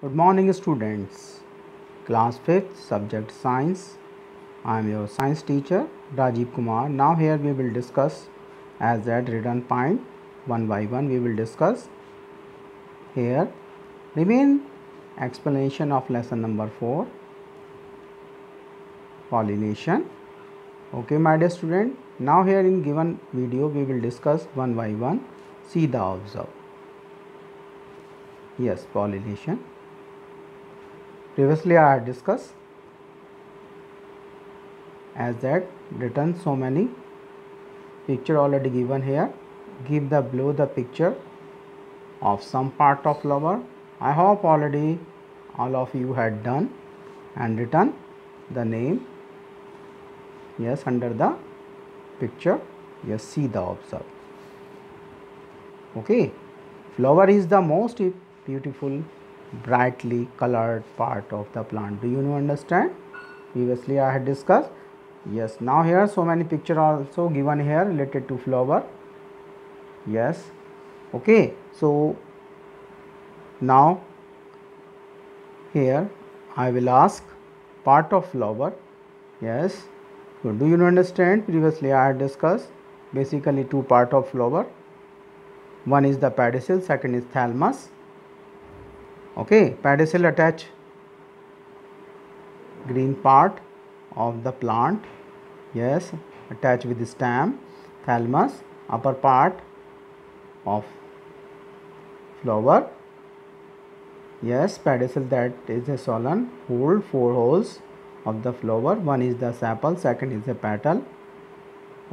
Good morning students. Class 5th, subject science. I am your science teacher Rajiv Kumar. Now here we will discuss as that written point one by one we will discuss. Here remain explanation of lesson number 4 pollination. Okay my dear student. Now here in given video we will discuss one by one. See the observe. Yes, pollination. Previously I had discussed as that written so many picture already given here. Give the below the picture of some part of flower. I hope already all of you had done and written the name. Yes, under the picture. Yes, see the observe. Okay, flower is the most beautiful brightly colored part of the plant. Do you know understand? Previously I had discussed. Yes, now here so many picture also given here related to flower. Yes, okay, so now here I will ask part of flower. Yes, so do you understand? Previously I had discussed basically two part of flower. One is the pedicel, second is thalamus. Okay, pedicel attach green part of the plant. Yes, attach with the stem. Thalamus upper part of flower. Yes, pedicel that is a solen hold four holes of the flower. One is the sepal, second is the petal.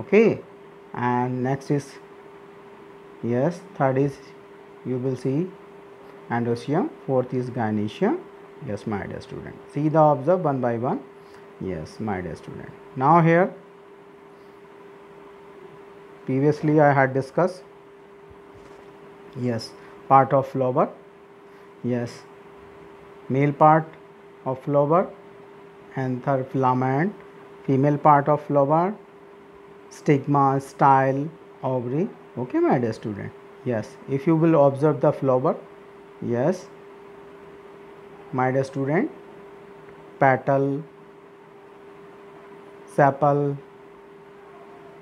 Okay, and next is yes, third is you will see endoecium, fourth is gynoecium. Yes my dear student, see the observe one by one. Yes my dear student, now here previously I had discussed yes part of flower. Yes, male part of flower, anther, filament, female part of flower, stigma, style, ovary. Okay my dear student, yes, if you will observe the flower, yes my dear student, petal, sepal,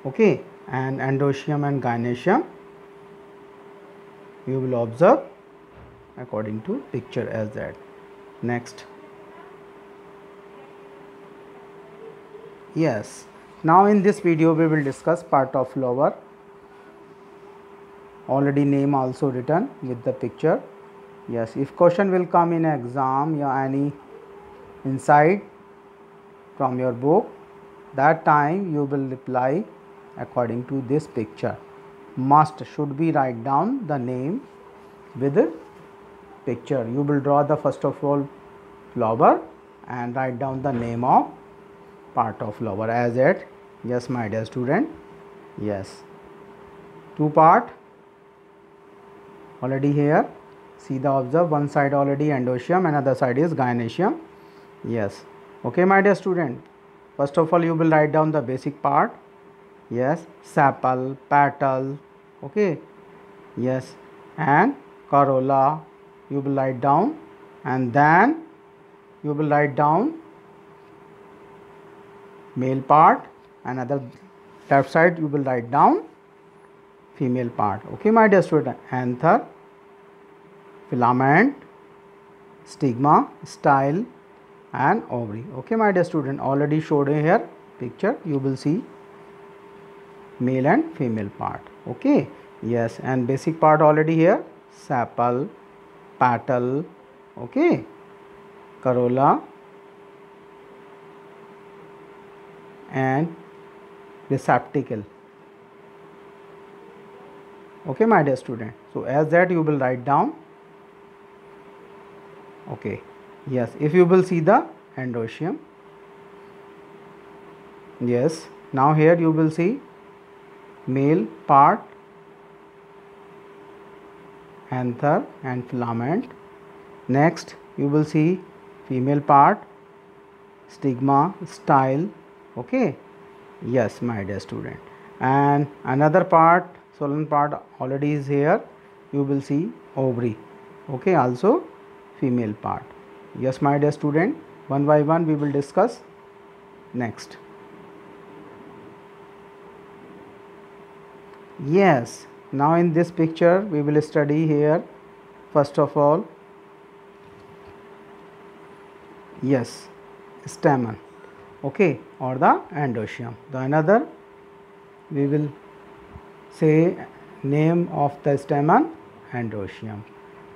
okay, and endoecium and gynoecium you will observe according to picture as that. Next, yes, now in this video we will discuss part of flower. Already name also written with the picture. Yes, if question will come in exam or any inside from your book, that time you will reply according to this picture. Must should be write down the name with the picture. You will draw the first of all flower and write down the name of part of flower as it. Yes my dear student, yes, two part already here. See the observe, one side already endoecium, another side is gynoecium. Yes, okay my dear student, first of all you will write down the basic part. Yes, sepal, petal, okay, yes, and corolla you will write down, and then you will write down male part, another left side you will write down female part. Okay my dear student, anther, filament, stigma, style, and ovary. Okay my dear student, already showed here picture, you will see male and female part. Okay, yes, and basic part already here, sepal, petal, okay, corolla, and receptacle. Okay my dear student, so as that you will write down. Okay, yes, if you will see the endoecium, yes, now here you will see male part, anther and filament. Next you will see female part, stigma, style. Okay, yes my dear student, and another part solen part already is here, you will see ovary. Okay, also female part. Yes, my dear student, one by one we will discuss next. Yes, now in this picture we will study here first of all, yes, stamen, okay, or the endoecium. The another we will say name of the stamen, endoecium.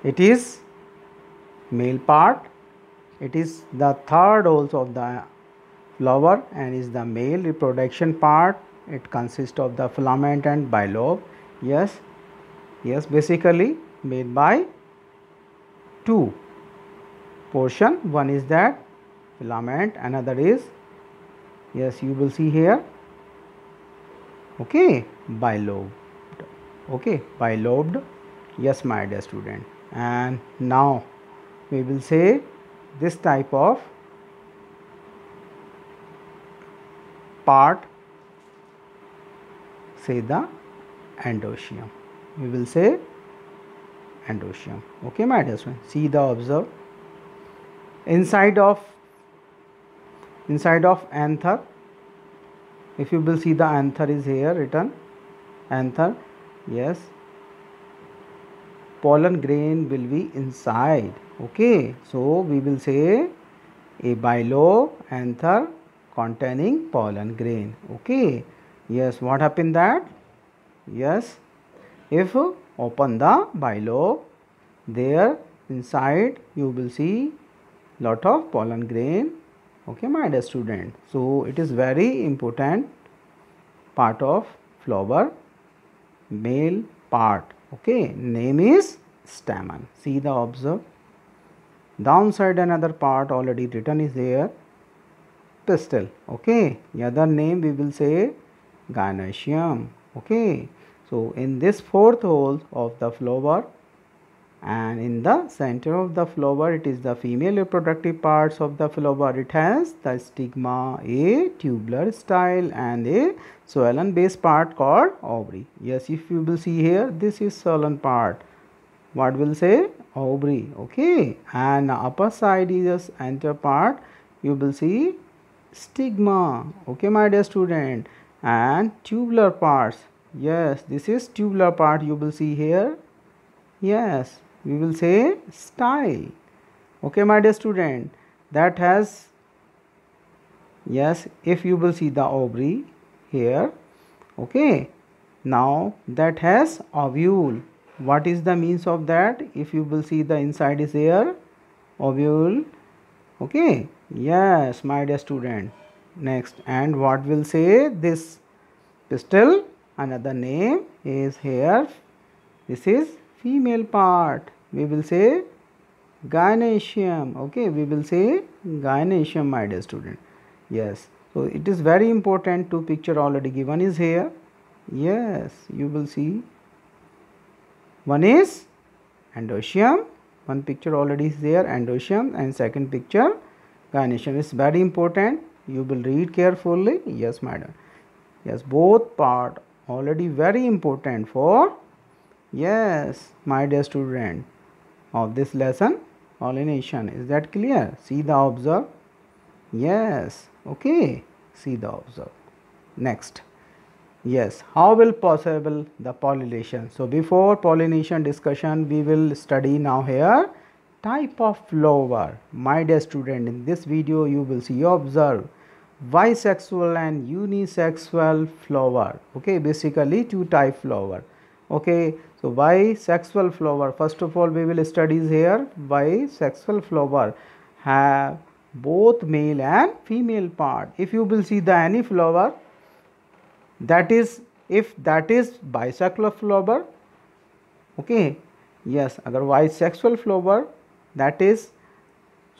It is male part. It is the third also of the flower and is the male reproduction part. It consists of the filament and bilobe. Yes, yes, basically made by two portion. One is that filament, another is, yes, you will see here, okay, bilobed, okay, bilobed. Yes, my dear student. And now we will say this type of part, say the endoecium. We will say endoecium. Okay, my dear student. See the observe. Inside of anther, if you will see the anther is here written, anther, yes, pollen grain will be inside. Okay, so we will say a bilobe anther containing pollen grain. Okay, yes, what happened that, yes, if open the bilobe, there inside you will see lot of pollen grain. Okay, my dear student. So it is very important part of flower, male part. Okay, name is stamen. See the observe. Downside another part already written is there, pistil. Okay, the other name we will say gynoecium. Okay, so in this fourth hole of the flower and in the center of the flower, it is the female reproductive parts of the flower. It has the stigma, a tubular style and a swollen base part called ovary. Yes, if you will see here, this is swollen part. What will say? Ovary. Okay, and upper side is anther part. You will see stigma. Okay, my dear student. And tubular parts. Yes, this is tubular part. You will see here. Yes, we will say style. Okay, my dear student, that has, yes, if you will see the ovary here, okay, now that has ovule. What is the means of that? If you will see the inside is here, ovule. Okay, yes, my dear student. Next, and what will say this pistil, another name is here, this is female part. We will say gynoecium. Okay, we will say gynoecium, my dear student. Yes, so it is very important. Two picture already given is here. Yes, you will see one is endoecium, one picture already is there, endoecium, and second picture gynoecium. Is very important. You will read carefully. Yes, madam. Yes, both part already very important for, yes, my dear student, of this lesson pollination. Is that clear? See the observe. Yes, okay, see the observe. Next, yes, how will possible the pollination? So before pollination discussion, we will study now here type of flower. My dear student, in this video you will see, observe bisexual and unisexual flower. Okay, basically two type flower. Okay, so bisexual flower, first of all we will study here. Bisexual flower have both male and female part. If you will see the any flower, that is, if that is bisexual flower, okay, yes, otherwise sexual flower, that is,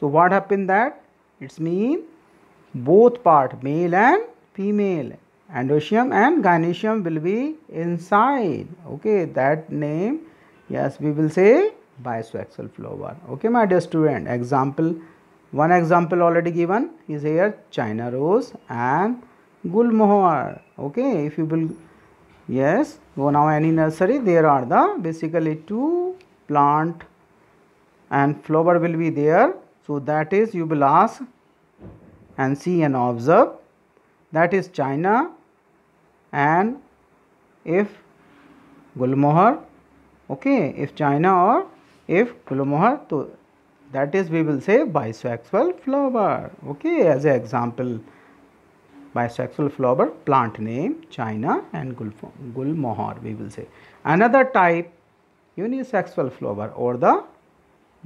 so what happened that, it's mean both part male and female, endoecium and gynoecium will be inside. Okay, that name, yes, we will say bisexual flower. Okay, my dear student, example, one example already given is here, China rose and gulmohar. Okay, if you will, yes, go now any nursery, there are the basically two plant and flower will be there. So that is, you will ask and see and observe, that is China. And if Gulmohar, okay, if China or if Gulmohar, so that is we will say bisexual flower. Okay, as an example, bisexual flower, plant name China and Gulmohar we will say. Another type, unisexual flower or the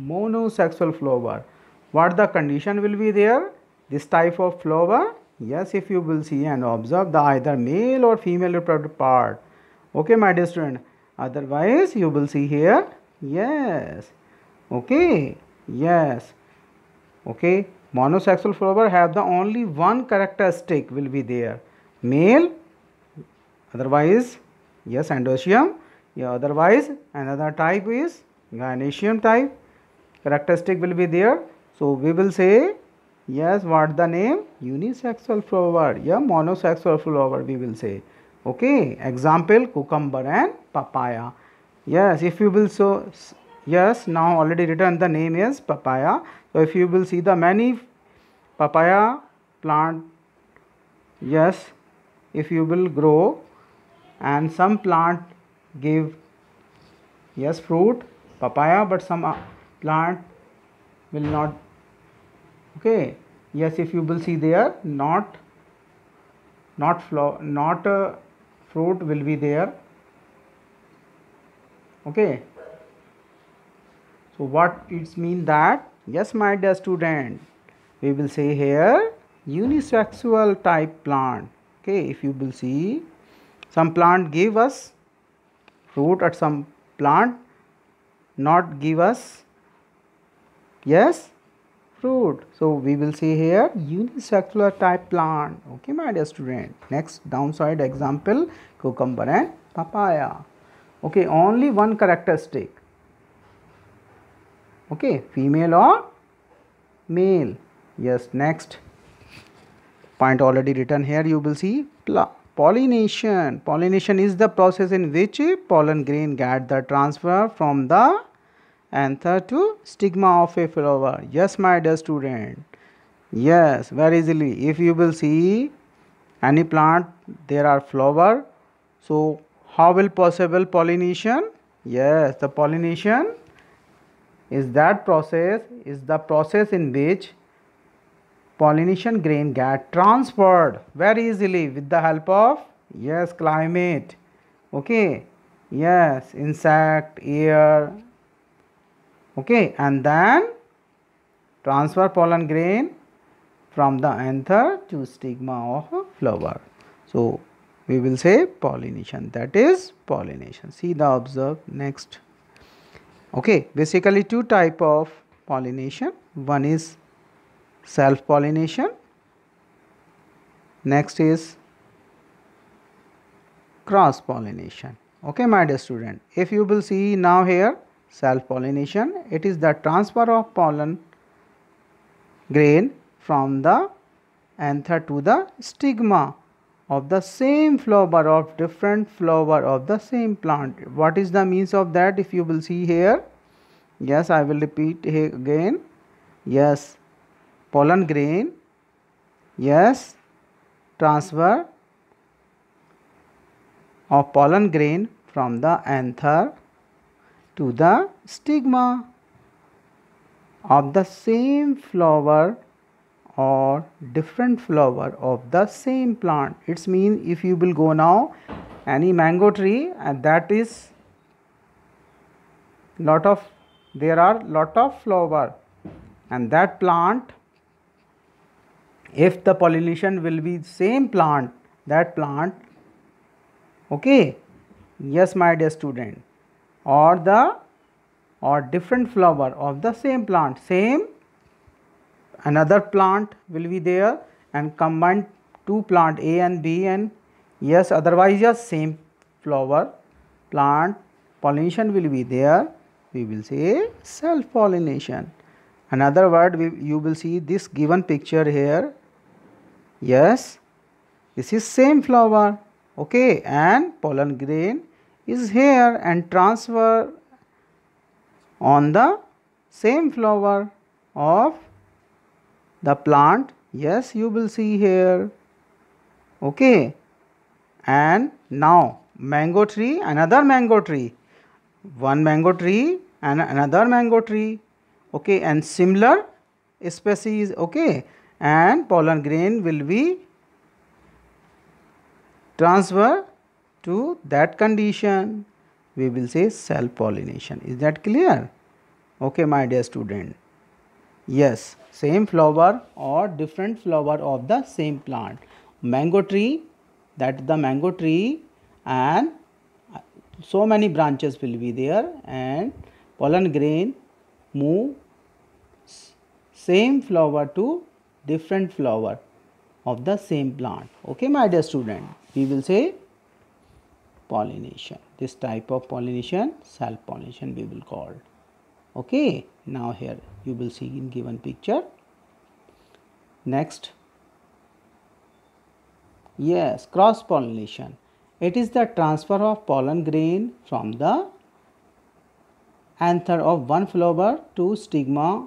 monosexual flower. What the condition will be there? This type of flower, yes, if you will see and observe, the either male or female reproductive part. Okay, my dear student. Otherwise, you will see here, yes. Okay, yes. Okay, monosexual flower have the only one characteristic will be there, male. Otherwise, yes, androecium. Yeah, otherwise another type is gynoecium type. Characteristic will be there. So we will say, yes, what the name? Unisexual flower. Yeah, monosexual flower we will say. Okay, example cucumber and papaya. Yes, if you will so, yes, now already written the name is papaya. So if you will see the many papaya plant, yes, if you will grow and some plant give, yes, fruit papaya, but some plant will not. Okay, yes, if you will see there, not fruit will be there. Okay, so what it's mean that, yes, my dear student, we will say here unisexual type plant. Okay, if you will see, some plant give us fruit or some plant not give us, yes, fruit. So we will say here unisexual type plant. Okay, my dear student. Next downside example, cucumber and papaya. Okay, only one characteristic. Okay, female or male. Yes, next point already written here, you will see pollination. Pollination is the process in which pollen grain get the transfer from the anther to stigma of a flower. Yes, my dear student. Yes, very easily. If you will see any plant, there are flower. So how will possible pollination? Yes, the pollination is that process, is the process in which pollination grain get transferred very easily with the help of, yes, climate. Okay, yes, insect, air. Okay, and then transfer pollen grain from the anther to stigma of a flower. So we will say pollination, that is pollination. See the observe next. Okay, basically two type of pollination. One is self pollination, next is cross pollination. Okay, my dear student, if you will see now here, self pollination, it is the transfer of pollen grain from the anther to the stigma of the same flower, of different flower of the same plant. What is the means of that? If you will see here, yes, I will repeat here again. Yes, pollen grain, yes, transfer of pollen grain from the anther to the stigma of the same flower or different flower of the same plant. It's mean if you will go now any mango tree, and that is there are lot of flower, and that plant, if the pollination will be same plant, that plant, okay, yes, my dear student, or different flower of the same plant, same another plant will be there, and combine two plant A and B, and yes, otherwise yes, same flower plant, pollination will be there. We will say self pollination. Another word, you will see this given picture here. Yes, this is same flower. Okay, and pollen grain is here and transfer on the same flower of the plant. Yes, you will see here. Okay, and now mango tree, another mango tree, one mango tree and another mango tree. Okay, and similar species. Okay, and pollen grain will be transfer to that condition. We will say self pollination. Is that clear? Okay, my dear student. Yes, same flower or different flower of the same plant. Mango tree, that the mango tree, and so many branches will be there, and pollen grain move same flower to different flower of the same plant. Okay, my dear student, we will say pollination. This type of pollination, self pollination we will call. Okay, now here you will see in given picture. Next, yes, cross pollination. It is the transfer of pollen grain from the anther of one flower to stigma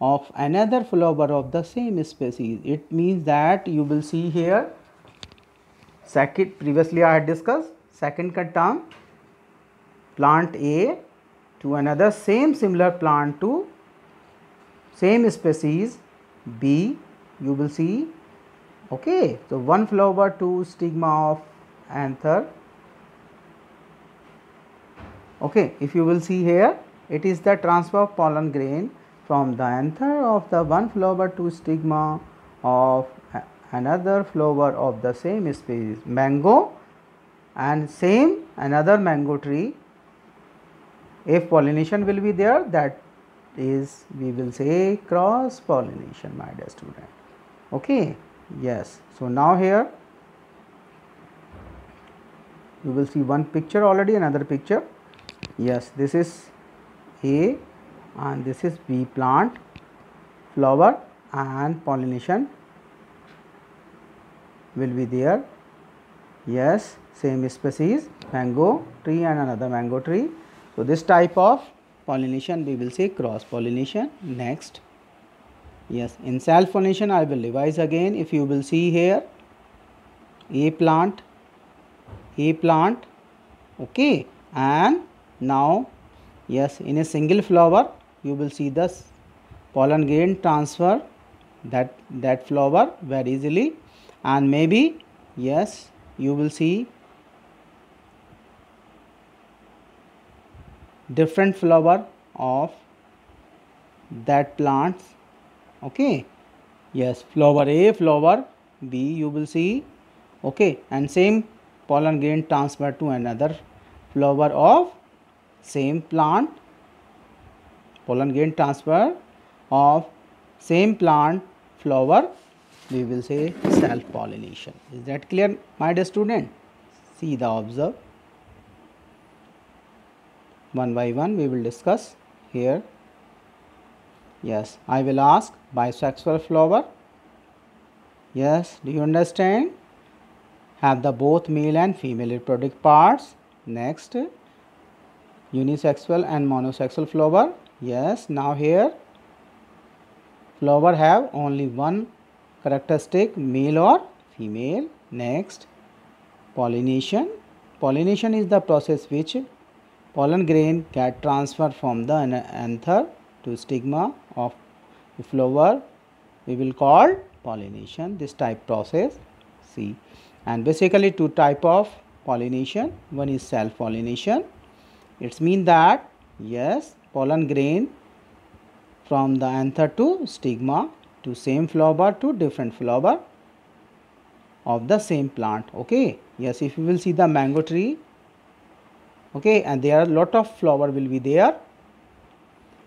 of another flower of the same species. It means that you will see here, second, previously I had discussed, second term, plant A to another same similar plant to same species B, you will see. Okay, so one flower to stigma of anther. Okay, if you will see here, it is the transfer of pollen grain from the anther of the one flower to stigma of another flower of the same species, mango, and same another mango tree. If pollination will be there, that is, we will say cross pollination, my dear student. Okay, yes. So now here you will see one picture already, another picture. Yes, this is A and this is B plant, flower and pollination will be there. Yes, same species, mango tree and another mango tree. So this type of pollination we will say cross pollination. Next, yes, in self pollination I will revise again. If you will see here, A plant, okay, and now yes, in a single flower you will see the pollen grain transfer that flower very easily, and maybe yes, you will see different flower of that plants. Okay, yes, flower A, flower B you will see. Okay, and same pollen grain transfer to another flower of same plant, pollen grain transfer of same plant flower, we will say self pollination. Is that clear, my dear student? See the observe. One by one we will discuss here. Yes, I will ask bisexual flower. Yes, do you understand? Have the both male and female reproductive parts. Next, unisexual and monosexual flower. Yes, now here flower have only one characteristic, male or female. Next, pollination. Pollination is the process which pollen grain get transferred from the anther to stigma of the flower. We will call pollination this type process. See, and basically two type of pollination. One is self pollination. It's mean that yes, pollen grain from the anther to stigma to same flower to different flower of the same plant. Okay, yes, if you will see the mango tree, okay, and there are lot of flower will be there,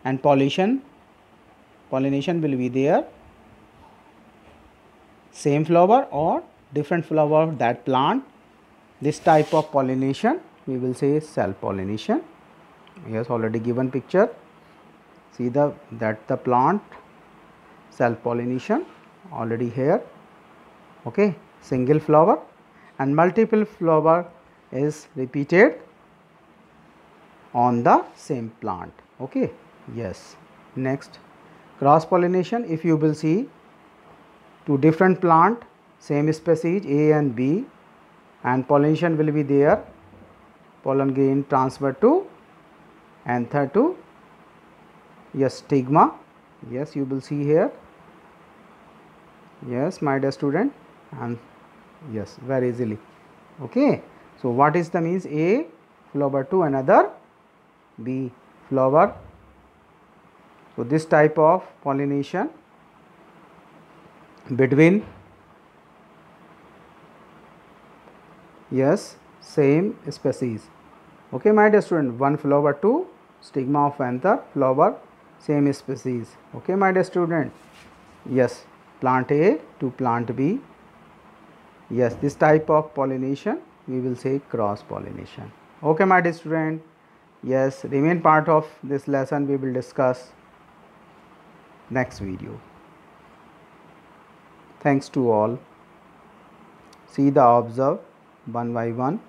and pollination will be there, same flower or different flower of that plant. This type of pollination we will say self pollination. Yes, already given picture. See that the plant self pollination already here. Okay, single flower and multiple flower is repeated on the same plant. Okay, yes, Next, cross pollination. If you will see, two different plant, same species A and B, and pollination will be there. Pollen grain transfer to anther to, yes, stigma. Yes, you will see here. Yes, my dear student, and yes, very easily. Okay, so what is the means? A flower to another B flower. So this type of pollination between, yes, same species. Okay, my dear student, one flower to stigma of anther, flower, same species. Okay, my dear student. Yes, plant A to plant B. Yes, this type of pollination we will say cross pollination. Okay, my dear student. Yes, remain part of this lesson we will discuss next video. Thanks to all. See the observe one by one.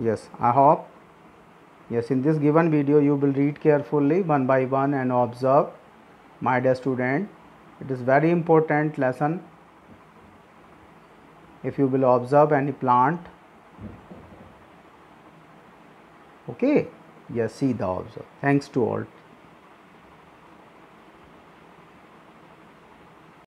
Yes, I hope, yes, in this given video you will read carefully one by one and observe, my dear student. It is very important lesson. If you will observe any plant, okay, yes, see the observe. Thanks to all.